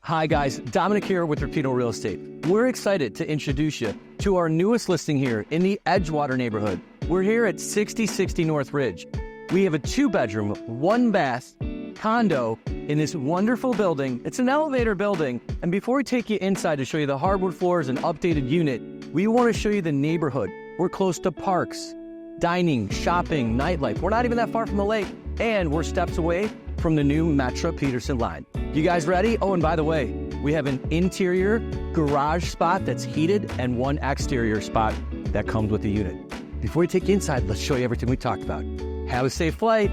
Hi guys, Dominic here with IRPINO Real Estate. We're excited to introduce you to our newest listing here in the Edgewater neighborhood. We're here at 6060 North Ridge. We have a 2-bedroom, 1-bath condo in this wonderful building. It's an elevator building. And before we take you inside to show you the hardwood floors and updated unit, we want to show you the neighborhood. We're close to parks, dining, shopping, nightlife. We're not even that far from the lake, and we're steps away from the new Metra Peterson line. You guys ready? Oh, and by the way, we have an interior garage spot that's heated and one exterior spot that comes with the unit. Before we take you inside, let's show you everything we talked about. Have a safe flight.